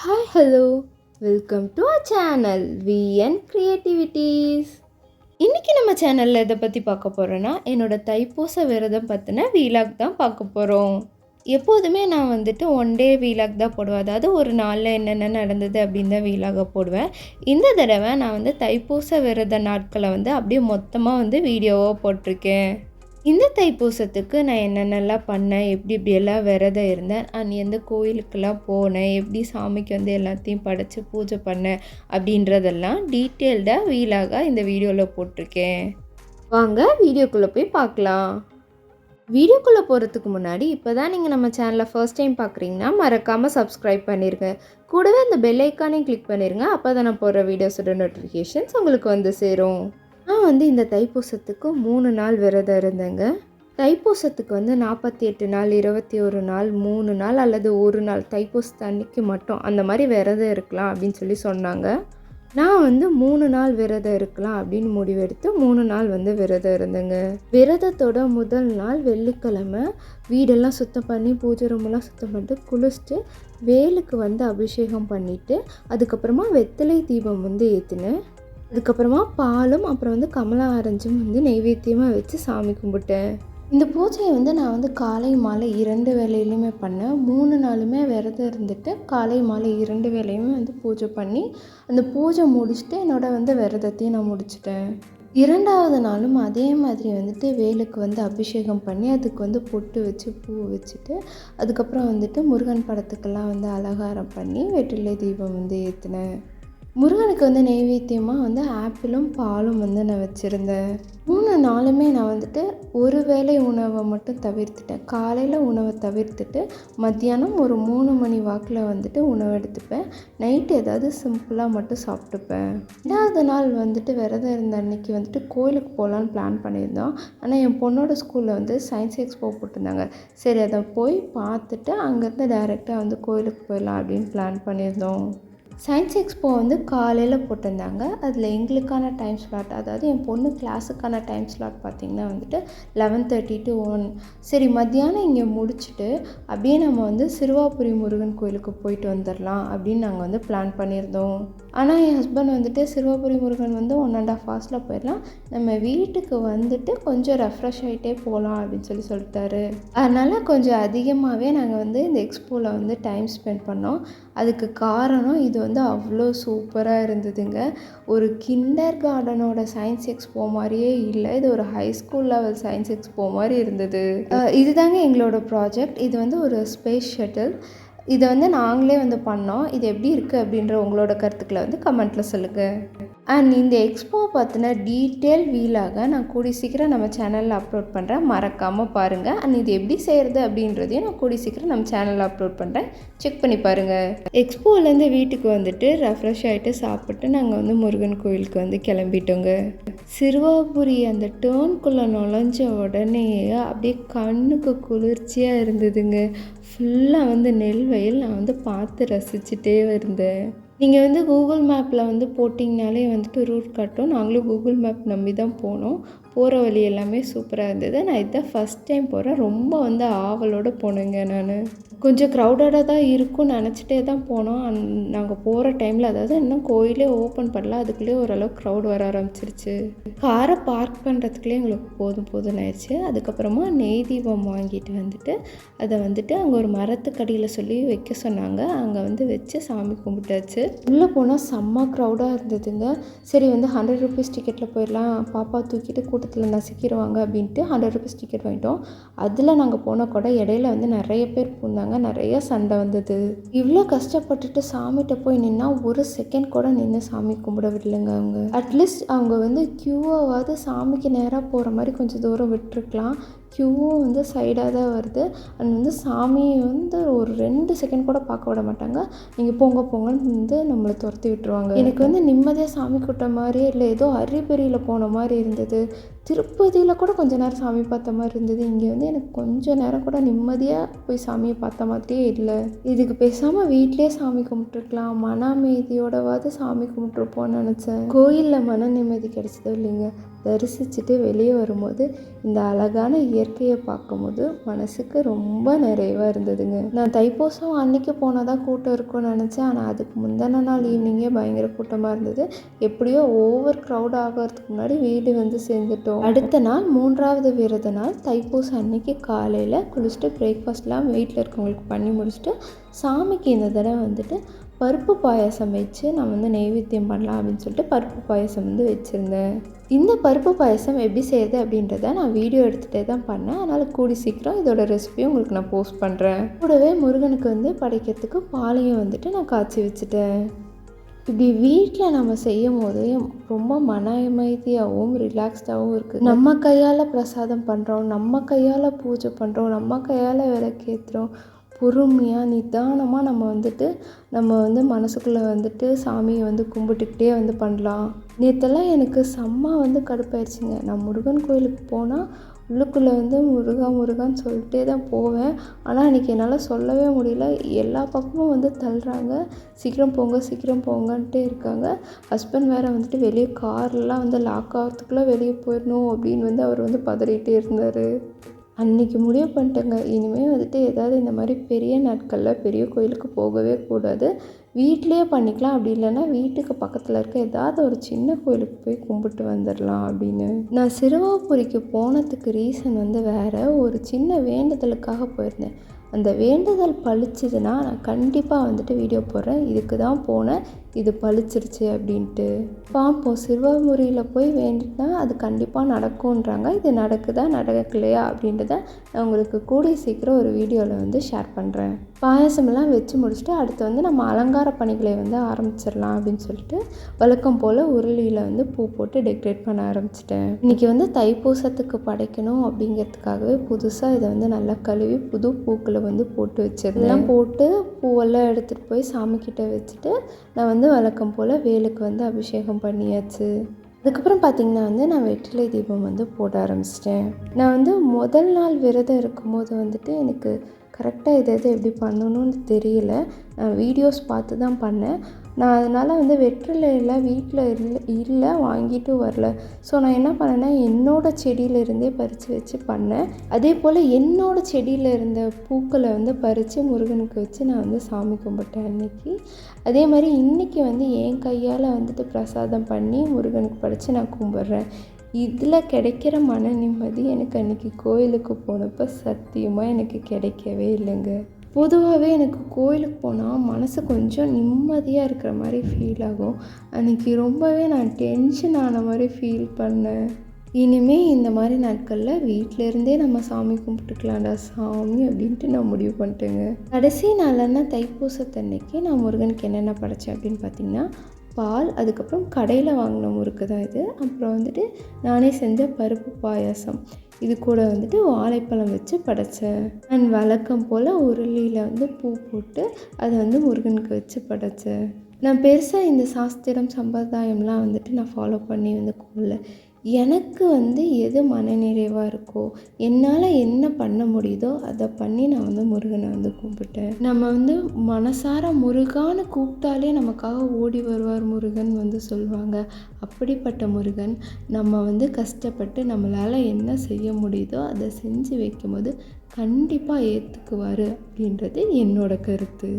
Hi hello welcome to our channel V N creativities. இன்றைக்கி நம்ம சேனலில் எதை பற்றி பார்க்க போகிறோன்னா என்னோடய தைப்பூச விரதம் பற்றின வீலாக் தான் பார்க்க போகிறோம். எப்போதுமே நான் வந்துட்டு ஒன் டே வீலாக் தான் போடுவேன், அதாவது ஒரு நாளில் என்னென்ன நடந்தது அப்படின்னு தான் வீலாக போடுவேன். இந்த தடவை நான் வந்து தைப்பூச விரத நாட்களை வந்து அப்படியே மொத்தமாக வீடியோவாக போட்டிருக்கேன். இந்த தைப்பூசத்துக்கு நான் என்னென்னலாம் பண்ணேன், எப்படி எப்படியெல்லாம் விரதம் இருந்தேன், எந்த கோயிலுக்கெல்லாம் போனேன், எப்படி சாமிக்கு எல்லாத்தையும் படைச்சி பூஜை பண்ணேன் அப்படின்றதெல்லாம் டீட்டெயில்டாக வீலாக இந்த வீடியோவில் போட்டிருக்கேன். வாங்க வீடியோக்குள்ளே போய் பார்க்கலாம். வீடியோக்குள்ளே போகிறதுக்கு முன்னாடி இப்போ தான் நீங்கள் நம்ம சேனலை ஃபர்ஸ்ட் டைம் பார்க்குறீங்கன்னா மறக்காமல் சப்ஸ்கிரைப் பண்ணிடுங்க. கூடவே அந்த பெல் ஐக்கானையும் கிளிக் பண்ணிடுங்க. அப்போ தான் நான் போடுற வீடியோஸோட நோட்டிஃபிகேஷன்ஸ் உங்களுக்கு சேரும். நான் இந்த தைப்பூசத்துக்கு 3 நாள் விரதம் இருந்தேங்க. தைப்பூசத்துக்கு 48 நாள், 21 நாள், 3 நாள் அல்லது 1 நாள் தைப்பூசத்து அன்னைக்கு மட்டும் அந்த மாதிரி விரதம் இருக்கலாம் அப்படின்னு சொன்னாங்க. நான் 3 நாள் விரதம் இருக்கலாம் அப்படின்னு முடிவெடுத்து 3 நாள் விரதம் இருந்தேங்க. விரதத்தோட முதல் நாள் வெள்ளிக்கிழமை வீடெல்லாம் சுத்தம் பண்ணி பூஜை ரூமெல்லாம் சுத்தம் பண்ணிட்டு குளிச்சுட்டு வேலுக்கு அபிஷேகம் பண்ணிவிட்டு அதுக்கப்புறமா வெத்தலை தீபம் ஏற்றினேன். அதுக்கப்புறமா பாலும் அப்புறம் கமலா ஆரஞ்சும் நெய்வேத்தியமாக வச்சு சாமி கும்பிட்டேன். இந்த பூஜையை நான் காலை மாலை 2 வேளையிலையுமே பண்ணேன். 3 நாளுமே விரதம் இருந்துட்டு காலை மாலை 2 வேளையுமே பூஜை பண்ணி அந்த பூஜை முடிச்சுட்டு என்னோட விரதத்தையும் நான் முடிச்சிட்டேன். 2வது நாளும் அதே மாதிரி வேலுக்கு அபிஷேகம் பண்ணி அதுக்கு பொட்டு வச்சு பூ வச்சுட்டு அதுக்கப்புறம் முருகன் படத்துக்கெல்லாம் அலங்காரம் பண்ணி வெற்றிலை தீபம் ஏற்றினேன். முருகனுக்கு நெய்வேத்தியமாக ஆப்பிளும் பாலும் நான் வச்சுருந்தேன். 3 நாளுமே நான் ஒரு வேளை உணவை மட்டும் தவிர்த்துட்டேன். காலையில் உணவை தவிர்த்துட்டு மத்தியானம் ஒரு 3 மணி வாக்கில் உணவு எடுத்துப்பேன். நைட்டு ஏதாவது சிம்பிளாக மட்டும் சாப்பிட்டுப்பேன். 2வது நாள் விரதம் இருந்த அன்றைக்கி கோயிலுக்கு போகலான்னு பிளான் பண்ணியிருந்தோம். ஆனால் என் பொண்ணோட ஸ்கூலில் சயின்ஸ் எக்ஸ்போ போட்டிருந்தாங்க. சரி அதை போய் பார்த்துட்டு அங்கேருந்து டைரெக்டாக கோயிலுக்கு போயிடலாம் அப்படின்னு பிளான் பண்ணியிருந்தோம். சயின்ஸ் எக்ஸ்போ காலையில் போட்டிருந்தாங்க. அதில் எங்களுக்கான டைம் ஸ்லாட், அதாவது என் பொண்ணு கிளாஸுக்கான டைம் ஸ்லாட் பார்த்திங்கன்னா 11:30 to 1. சரி மத்தியானம் இங்கே முடிச்சுட்டு அப்படியே நம்ம சிறுவாபுரி முருகன் கோயிலுக்கு போயிட்டு வந்துடலாம் அப்படின்னு நாங்கள் பிளான் பண்ணியிருந்தோம். ஆனால் என் ஹஸ்பண்ட் சிறுவாபுரி முருகன் 1.5 ஹவர்ஸில் போயிடலாம், நம்ம வீட்டுக்கு கொஞ்சம் ரெஃப்ரெஷ் ஆகிட்டே போகலாம் அப்படின்னு சொல்லிட்டாரு. அதனால் கொஞ்சம் அதிகமாகவே நாங்கள் இந்த எக்ஸ்போவில் டைம் ஸ்பெண்ட் பண்ணோம். அதுக்கு காரணம் இது அவ்வளோ சூப்பராக இருந்ததுங்க. ஒரு கிண்டர் கார்டனோட சயின்ஸ் எக்ஸ்போ மாதிரியே இல்லை, இது ஒரு high school level science expo மாதிரி இருந்தது. இதுதாங்க எங்களோட ப்ராஜெக்ட். இது ஒரு ஸ்பேஸ் ஷட்டில். இதை நாங்களே பண்ணோம். இது எப்படி இருக்குது அப்படின்ற உங்களோட கருத்துக்களை கமெண்ட்டில் சொல்லுங்கள். அண்ட் இந்த எக்ஸ்போ பார்த்தின டீட்டெயில் வீலாக நான் கூடி சீக்கிரம் நம்ம சேனலில் அப்லோட் பண்ணுறேன், மறக்காமல் பாருங்கள். அண்ட் இது எப்படி செய்கிறது அப்படின்றதையும் நான் கூடி சீக்கிரம் நம்ம சேனலில் அப்லோட் பண்ணுறேன், செக் பண்ணி பாருங்கள். எக்ஸ்போலேருந்து வீட்டுக்கு ரெஃப்ரெஷ் ஆகிட்டு சாப்பிட்டு நாங்கள் முருகன் கோயிலுக்கு கிளம்பிட்டோங்க. சிறுவாபுரி அந்த டேர்னுக்குள்ளே நுழைஞ்ச உடனே அப்படியே கண்ணுக்கு குளிர்ச்சியாக இருந்ததுங்க. ஃபுல்லாக நெல் வயல் நான் பார்த்து ரசிச்சுட்டே இருந்தேன். நீங்கள் கூகுள் மேப்பில் போட்டிங்கனாலே ரூட் காட்டும். நாங்களும் கூகுள் மேப் நம்பி தான் போனோம். போகிற வழி எல்லாமே சூப்பராக இருந்தது. நான் இதான் ஃபஸ்ட் டைம் போகிறேன். ரொம்ப ஆவலோடு போனேங்க. நான் கொஞ்சம் க்ரௌடடாக தான் இருக்கும்னு நினச்சிட்டே தான் போனோம். நாங்கள் போகிற டைமில், அதாவது இன்னும் கோயிலே ஓப்பன் பண்ணல, அதுக்குள்ளேயே ஓரளவுக்கு க்ரௌட் வர ஆரம்பிச்சிருச்சு. காரை பார்க் பண்ணுறதுக்குள்ளே எங்களுக்கு போதும்னு ஆயிடுச்சு. அதுக்கப்புறமா நெய் தீபம் வாங்கிட்டு அதை அங்கே ஒரு மரத்துக்கடியில் சொல்லி வைக்க சொன்னாங்க. அங்கே வச்சு சாமி கும்பிட்டாச்சு. உள்ளே போனால் செம்ம க்ரௌடாக இருந்ததுங்க. சரி 100 ருபீஸ் டிக்கெட்டில் போயிடலாம், பாப்பா தூக்கிட்டு கூட்டத்தில் நசிக்கிடுவாங்க அப்படின்ட்டு 100 ருபீஸ் டிக்கெட் வாங்கிட்டோம். அதில் நாங்கள் போன கூட இடையில நிறைய பேர் போனாங்க, நிறைய சண்டை வந்தது. இவ்வளோ கஷ்டப்பட்டுட்டு சாமிகிட்ட போய் நின்னா ஒரு செகண்ட் கூட நின்று சாமி கும்பிட விடலைங்க அவங்க. அட்லீஸ்ட் அவங்க க்யூவாவது சாமிக்கு நேராக போகிற மாதிரி கொஞ்சம் தூரம் விட்டுருக்கலாம். க்யூவும் சைடாக தான் வருது. அண்ட் சாமியை ஒரு 2 செகண்ட் கூட பார்க்க விட மாட்டாங்க. நீங்கள் போங்கன்னு நம்மளை துரத்தி விட்டுருவாங்க. எனக்கு நிம்மதியாக சாமி கூட்ட மாதிரியே இல்லை, ஏதோ அரிபெரியில் போன மாதிரி இருந்தது. திருப்பதியில் கூட கொஞ்ச நேரம் சாமி பார்த்த மாதிரி இருந்தது. இங்கே எனக்கு கொஞ்சம் நேரம் கூட நிம்மதியாக போய் சாமியை பார்த்த மாதிரியே இல்லை. இதுக்கு பேசாமல் வீட்டிலே சாமி கும்பிட்டுருக்கலாம், மன அமைதியோடவாது சாமி கும்பிட்டுருப்போன்னு நினச்சேன். கோயிலில் மன நிம்மதி கிடைச்சதோ இல்லைங்க, தரிசிச்சுட்டு வெளியே வரும்போது இந்த அழகான இயற்கையை பார்க்கும்போது மனசுக்கு ரொம்ப நிறைவாக இருந்ததுங்க. நான் தைப்பூசம் அன்னைக்கு போனால் தான் கூட்டம் இருக்கும்னு நினச்சேன். ஆனால் அதுக்கு முந்தின நாள் ஈவினிங்கே பயங்கர கூட்டமாக இருந்தது. எப்படியோ ஓவர் க்ரௌட் ஆகிறதுக்கு முன்னாடி வீடு வந்து சேர்ந்துட்டோம். அடுத்த நாள் 3வது விரத நாள் தைப்பூசம் அன்னைக்கு காலையில் குளிச்சுட்டு பிரேக்ஃபாஸ்ட்லாம் வீட்டில் இருக்கவங்களுக்கு பண்ணி முடிச்சுட்டு சாமிக்கு இந்த தடவை வந்துட்டு பருப்பு பாயாசம் வச்சு நான் வந்து நெய்வேத்தியம் பண்ணலாம் அப்படின்னு சொல்லிட்டு பருப்பு பாயாசம் வந்து வச்சுருந்தேன். இந்த பருப்பு பாயாசம் எப்படி செய்யுது அப்படின்றத நான் வீடியோ எடுத்துகிட்டே தான் பண்ணேன். அதனால் கூடி சீக்கிரம் இதோட ரெசிபியும் உங்களுக்கு நான் போஸ்ட் பண்ணுறேன். கூடவே முருகனுக்கு வந்து படைக்கிறதுக்கு பாலையும் வந்துட்டு நான் காய்ச்சி வச்சுட்டேன். இப்படி வீட்டில் நம்ம செய்யும் போது ரொம்ப மன அமைதியாகவும் ரிலாக்ஸ்டாகவும் இருக்குது. நம்ம கையால் பிரசாதம் பண்ணுறோம், நம்ம கையால் பூஜை பண்ணுறோம், நம்ம கையால் விளக்கேற்றுறோம். பொறுமையாக நிதானமாக நம்ம வந்து மனசுக்குள்ளே வந்துட்டு சாமியை வந்து கும்பிட்டுக்கிட்டே வந்து பண்ணலாம். நேற்றெல்லாம் எனக்கு செம்ம வந்து கடுப்பாயிடுச்சுங்க. நான் முருகன் கோயிலுக்கு போனால் உள்ளுக்குள்ளே வந்து முருகா முருகான்னு சொல்லிட்டே தான் போவேன். ஆனால் அன்றைக்கி என்னால் சொல்லவே முடியல. எல்லா பக்கமும் வந்து தள்ளுறாங்க, சீக்கிரம் போங்க சீக்கிரம் போங்கன்ட்டே இருக்காங்க. ஹஸ்பண்ட் வேறு வந்துட்டு வெளியே கார்லாம் வந்து லாக் ஆகிறதுக்குள்ளே வெளியே போயிடணும் அப்படின்னு வந்து அவர் வந்து பதறிகிட்டே இருந்தார். அன்றைக்கி முடிவு பண்ணிட்டேங்க, இனிமேல் வந்துட்டு ஏதாவது இந்த மாதிரி பெரிய நாட்களில் பெரிய கோயிலுக்கு போகவே கூடாது. வீட்டிலையே பண்ணிக்கலாம், அப்படி இல்லைன்னா வீட்டுக்கு பக்கத்தில் இருக்க ஏதாவது ஒரு சின்ன கோயிலுக்கு போய் கும்பிட்டு வந்துடலாம் அப்படின்னு. நான் சிறுவாபுரிக்கு போனதுக்கு ரீசன் வந்து வேறு, ஒரு சின்ன வேண்டுதலுக்காக போயிருந்தேன். அந்த வேண்டுதல் பழிச்சதுன்னா நான் கண்டிப்பாக வந்துட்டு வீடியோ போடுறேன். இதுக்கு தான் போனேன், இது பழிச்சிருச்சு அப்படின்ட்டு. பார்ப்போம், சிறுவாபுரியில் போய் வேண்டினா அது கண்டிப்பாக நடக்கும்ன்றாங்க. இது நடக்குதா நடக்கலையா அப்படின்றத நான் உங்களுக்கு கூடிய சீக்கிரம் ஒரு வீடியோவில் வந்து ஷேர் பண்ணுறேன். பாயாசமெல்லாம் வச்சு முடிச்சுட்டு அடுத்து வந்து நம்ம அலங்கார பணிகளை வந்து ஆரம்பிச்சிடலாம் அப்படின்னு சொல்லிட்டு வழக்கம் போல் உருளியில் வந்து பூ போட்டு டெக்கரேட் பண்ண ஆரம்பிச்சிட்டேன். இன்றைக்கி வந்து தைப்பூசத்துக்கு படைக்கணும் அப்படிங்கிறதுக்காகவே புதுசாக இதை வந்து நல்லா கழுவி புது பூக்களை வந்து போட்டு வச்சிருந்தேன். போட்டு பூவெல்லாம் எடுத்துகிட்டு போய் சாமிக்கிட்ட வச்சுட்டு நான் வந்து வழக்கம் போல் வேலுக்கு வந்து அபிஷேகம் பண்ணியாச்சு. அதுக்கப்புறம் பார்த்திங்கன்னா வந்து நான் வெற்றிலை தீபம் வந்து போட ஆரம்பிச்சிட்டேன். நான் வந்து முதல் நாள் விரதம் இருக்கும்போது வந்துட்டு எனக்கு கரெக்டாக இதை எப்படி பண்ணணும்னு தெரியல. நான் வீடியோஸ் பார்த்து தான் பண்ணேன். நான் அதனால் வந்து வெற்றிலையில் வீட்டில் இல்லை வாங்கிட்டும் வரல. ஸோ நான் என்ன பண்ணேன்னா என்னோடய செடியிலேருந்தே பறித்து வச்சு பண்ணேன். அதே போல் என்னோடய செடியில் இருந்த பூக்களை வந்து பறித்து முருகனுக்கு வச்சு நான் வந்து சாமி கும்பிட்டேன் அன்றைக்கி. அதே மாதிரி இன்றைக்கி வந்து என் கையால் வந்துட்டு பிரசாதம் பண்ணி முருகனுக்கு படைத்து நான் கும்பிட்றேன். இதில் கிடைக்கிற மன நிம்மதி எனக்கு அன்றைக்கி கோயிலுக்கு போனப்போ சத்தியமாக எனக்கு கிடைக்கவே இல்லைங்க. பொதுவாகவே எனக்கு கோயிலுக்கு போனால் மனசு கொஞ்சம் நிம்மதியாக இருக்கிற மாதிரி ஃபீல் ஆகும். அன்றைக்கி ரொம்பவே நான் டென்ஷன் ஆன மாதிரி ஃபீல் பண்ணேன். இனிமேல் இந்த மாதிரி நாட்களில் வீட்டிலேருந்தே நம்ம சாமி கும்பிட்டுக்கலாம்டா சாமி அப்படின்ட்டு நான் முடிவு பண்ணிட்டேங்க. கடைசி நாளான தைப்பூசத்தன்னைக்கு நான் முருகனுக்கு என்னென்ன படைச்சேன் அப்படின்னு பார்த்திங்கன்னா பால், அதுக்கப்புறம் கடையில் வாங்கின முறுக்கு தான் இது. அப்புறம் வந்துட்டு நானே செஞ்ச பருப்பு பாயாசம், இது கூட வந்துட்டு வாழைப்பழம் வச்சு படைத்தேன். அண்ட் வழக்கம் போல் உருளியில் வந்து பூ போட்டு அதை வந்து முருகனுக்கு வச்சு படைத்தேன். நான் பெருசாக இந்த சாஸ்திரம் சம்பிரதாயம்லாம் வந்துட்டு நான் ஃபாலோ பண்ணி வந்து கொள்ள எனக்கு வந்து எது மனநிறைவாக இருக்கோ, என்னால் என்ன பண்ண முடியுதோ அதை பண்ணி நான் வந்து முருகனை வந்து கும்பிட்டேன். நம்ம வந்து மனசார முருகான்னு கூப்பிட்டாலே நமக்காக ஓடி வருவார் முருகன் வந்து சொல்லுவாங்க. அப்படிப்பட்ட முருகன் நம்ம வந்து கஷ்டப்பட்டு நம்மளால் என்ன செய்ய முடியுதோ அதை செஞ்சு வைக்கும்போது கண்டிப்பாக ஏற்றுக்குவார் அப்படின்றது என்னோட கருத்து.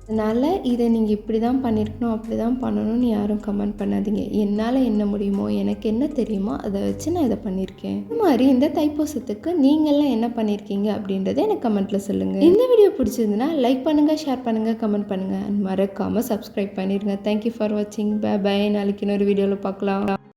அதனால் இதை நீங்கள் இப்படி தான் பண்ணியிருக்கணும், அப்படி தான் பண்ணணும்னு யாரும் கமெண்ட் பண்ணாதீங்க. என்னால் என்ன முடியுமோ, எனக்கு என்ன தெரியுமோ அதை வச்சு நான் இதை பண்ணியிருக்கேன். இந்த மாதிரி இந்த தைப்பூசத்துக்கு நீங்கள்லாம் என்ன பண்ணியிருக்கீங்க அப்படின்றத எனக்கு கமெண்ட்டில் சொல்லுங்கள். இந்த வீடியோ பிடிச்சிருந்துன்னா லைக் பண்ணுங்கள், ஷேர் பண்ணுங்கள், கமெண்ட் பண்ணுங்கள். மறக்காமல் சப்ஸ்கிரைப் பண்ணிடுங்க. தேங்க்யூ ஃபார் வாட்சிங். Bye bye. நாளைக்கு இன்னொரு வீடியோவில் பார்க்கலாம்.